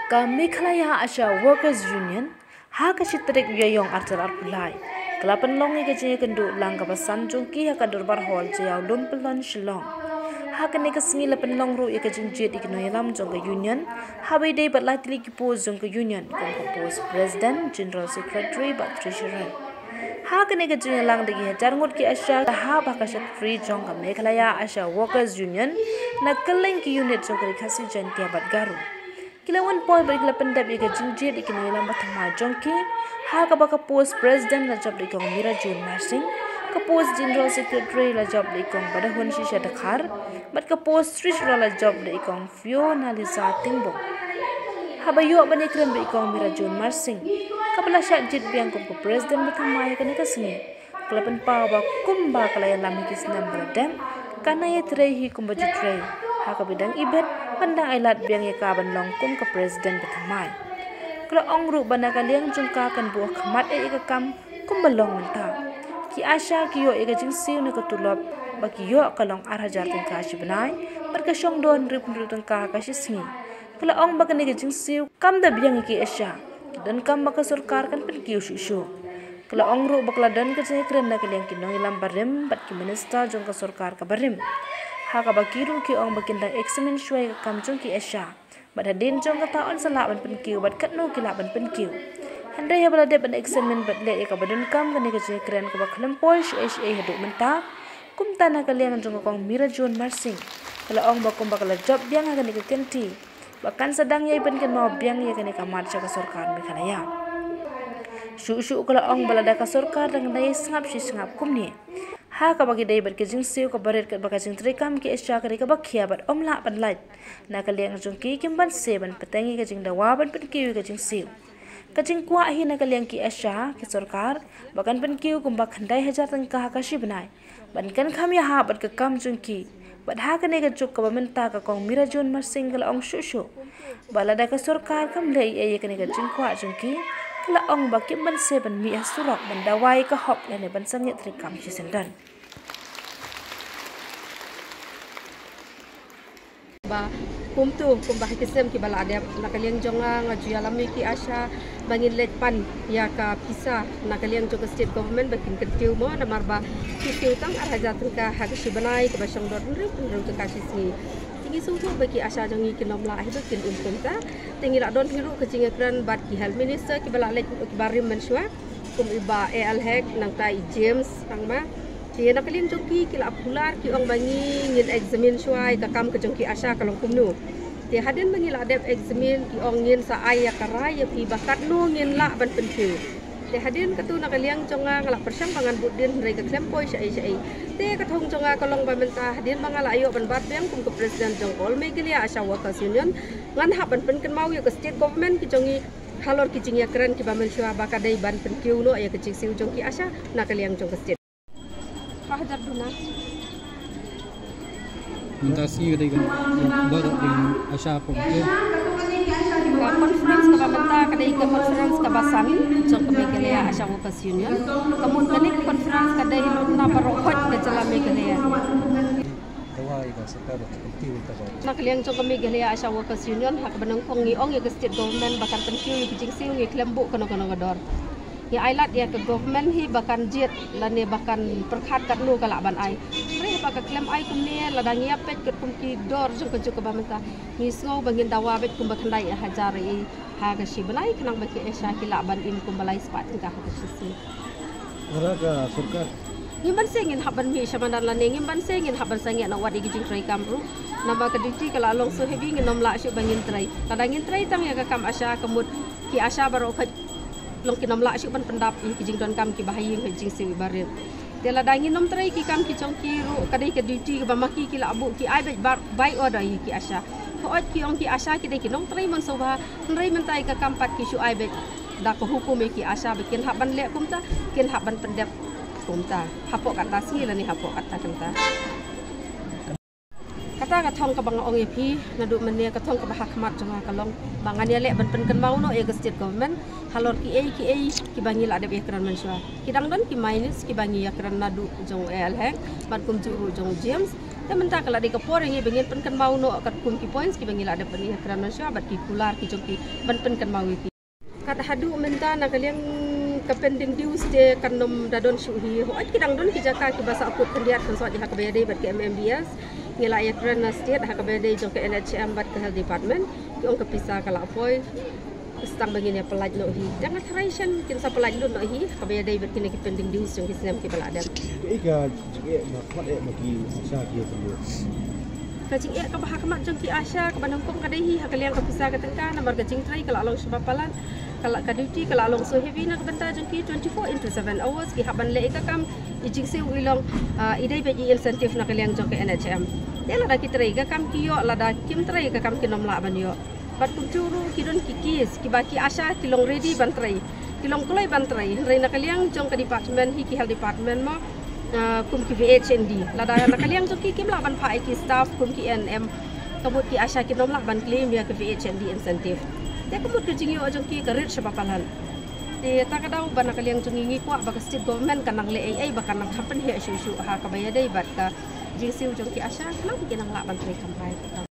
Kami Meghalaya Asha Workers Union ha ka chitrik yong artar arpulai kelapan long ke je kendu lang ka basan jongki ha ka durbar hall je yaw dum pelon shilong ha ka ne ka singi lapan long ru ke jinjet ikno yalam jong ka union ha be dei bat latli ki pose jong ka union kom ka pose president general secretary bat treasurer ha ka ne ka je lang de jar ngot ki Asha ha ba ka secretary jong ka Meghalaya Asha Workers Union na keleng ki unit jong ka khasi jantia bat garu Kilawan boy balik lapan dap iga jinjit ikini ilang batama jongki ha ka baka post president la job ikong Mira June Marsing ka post general secretary la job ikong Badahun Shisha Dakhar bat ka post treasurer la job ikong Fiona Liza Tingbo ha bayo bani kren ikong Mira June Marsing ka bala syak jit biang kom ko president batama ya kani ka singi kelapan pa ba kumba kalayan lami kisnam baladam kana ye trehi kumba jitrei ha ka bidang ibet pandang ailat biang ye ka ban long kum ka president bathamai kala ongru bana ka liang jungka kan buah khamat e ka kam kum balong menta ki Asha ki yo e ka jing siu ne ka tulop ba ki yo ka long arhajar tin ka shi banai par ka shong don rip tin ka shi singi kala ong ba ka ne ka jing siu kam da biang ki Asha dan kam ba ka sarkar kan pen ki shu kala ongru bakla dan ka jing kren na ka liang ki nong ilam barim bat ki minister jong ka sarkar ka barim Haka bakiru ki ong bakindang eksamen shway ka kamjong ki Asha. Bad hadin jong ka taon sa laban penkiu bad katno ki laban penkiu. Handai ya balade ban eksamen bad le ka badun kam ka ni ka je kren ka bakhlem pol sha hadu menta. Kum tana ka liang jong kong Mira June Marsing. Kala ong bakum bakala job biang ka ni ka kenti. Bakan sedang yai ben kan mau biang ya ka ni ka marcha ka sarkar Meghalaya. Shu kala ong balada ka sarkar dang dai sngap shi sngap kum ni. Ha ka bagi dai ber ke jing siu ka baret ka baka jing trikam ki Asha ka ka bakhia bat omla ban light na ka liang jong ki kim ban se ban patangi ka jing dawa ban pen ki ka jing siu ka jing kwa hi na ka liang ki Asha ki sarkar bakan pen ki kum bak handai hajar tang ka shi banai ban kan kham ya ha bat ka kam jong ki bat ha ka ne ka juk ka menta ka kong Mira June Marsing ka ong shu balada ka sarkar kam le e ka ne ka jing kwa jong ki kala ong bakim ban se ban mi asurok ban dawai ka hop ne ban sang yet trikam shi sendan ba kumtu kumbah kisem ki bala ada nakaliang jonga ngaju alami ki Asha bangin let pan ya ka pisa nakaliang jonga state government bakin ketiu mo na marba kitiu tang arhaja tungka hagsi banai ke basang dor ru ka sisi tingi sungtu bagi Asha jongi kinom la hi bakin umpunta tingi la don hiru ke jinga kran bat ki health minister ki bala let ki barim menswa kum iba al hek nang tai James tang ma Dia nak kalian jongki kila pular ki ong bangi ngin examen syai ka kam ke jongki Asha kalong kumnu. Dia hadin bangi la adep examen ki ong ngin sa ai ya karai ya pi bakat nu ngin la ban pencu. Dia hadin katu nak kalian jonga ngalak persang pangan budin rai ka klempoi syai. Dia kathong jonga kalong bamenta hadin mangala ayo ban bat yang kum ke presiden jongkol Meghalaya Asha Workers Union ngan hap ban pen ken mau ya ke state government ki jongi halor ki jing ya keren ki bamen syua bakadai ban pencu no ya ke jing siu jongki Asha nak kalian jong ke state Hajar duna. Mentasi ada kan baru dengan Asha pun ke. Conference ka bamenta kadai ka conference ka basan jong ka Meghalaya Asha Workers Union. Kemun kali conference kadai na parokot ka jala Meghalaya. Dawai ka sekar pentiu ta ba. Nak liang jong ka Meghalaya Asha Workers Union hak banang kong ngiong ya ke state government bakan pentiu ya kijing siu ngi klembu kono-kono ngador. Ya ailat ya ke government hi bakan jet la ne bakan perkhat kat nu kala ban ai re baka klem ai kum ne la dang ya pet ket kum ki dor jong ka juk ba menta ni sngau bangin dawa bet kum bakan dai hajar i ha ga shi banai kenang baki Asha ki la ban in kum balai spat ka ha sisi ora ka sarkar ni ban sengin haban mi shamandan la ne ngim ban sengin haban sangi na wadi gi trai kamru namba ka duty kala long so heavy nginom la shi bangin trai la dangin trai tang ya ka kam Asha kemut ki Asha baro khat long kinam la syuk ban pendap ki jing don kam ki bahaying ki jing sewi barit tela dangin nom trai ki kam ki chong ki ru kadai ke duty ke bamaki ki la abu ki ai bai order ki Asha ko ot ki ong ki Asha ki dai ki nom trai mon soba nrai mentai ka kampat ki syu ai bet da ko hukum ki Asha bikin hak ban lek kumta kin hak ban pendap kumta hapok kata si la ni hapok kata kenta kata ka thong ka bang ong epi nadu menia ka thong ka bahak mat jonga kalong bangan ya lek ban pen kan mau no ya state government halor ki ki bangi la de be kran manswa ki dang don ki minus ki bangi ya kran nadu jong el hek ban kum juru jong James แต่มันtak kalau di kapor yang bengin pen kan mau no kat kum ki points ki bengil ada pen ya kerana syabat ki kular ki jongki ban pen kan mau ki kata hadu menta nak kalian kepending dius de kanom dadon syuhi ho at kidang don ki jaka ki basa akut kendiat kan so di hak bayade bat ke MMBS ngila ya kerana state hak bayade jong ke NHM bat ke health department ki ong kepisah kala apoi stang bengin ya pelaj no hi jangan tradition kin sa pelaj no hi hak bayade bat kini ki pending dius jong ki senam ki balada Ika cikgu nak kuat bagi Asha dia dulu. Kacing ka bahak mak jong ki Asha ka banang kong kadehi hak kalian ka pisah ka tengka namar kacing trai kala along sebapalan kala ka duty kala along so heavy nak benta jong ki 24/7 hours ki haban le ka kam ijing se wilong idai be incentive nak kalian jong ke NHM dia la ki trai ka kam ki yo la da kim trai ka kam ki nom la ban yo bat kum churu ki don ki kis ki baki Asha ki long ready ban trai ki long kulai ban trai rai nak kalian jong ke department hi ki health department mo kum ki VHND lada nak kalian jong ki kim la ban phai ki staff kum ki NM kabut ki Asha ki nom la ban claim ya ke VHND incentive te kabut ki jing yo jong ki karit sebapalan te takadau ban nak kalian jong ngi kwa ba state government kanang le ai ba kanang happen hi shu ha ka bayade bat ka jing siu jong ki Asha kanang ki nang la ban trai kampai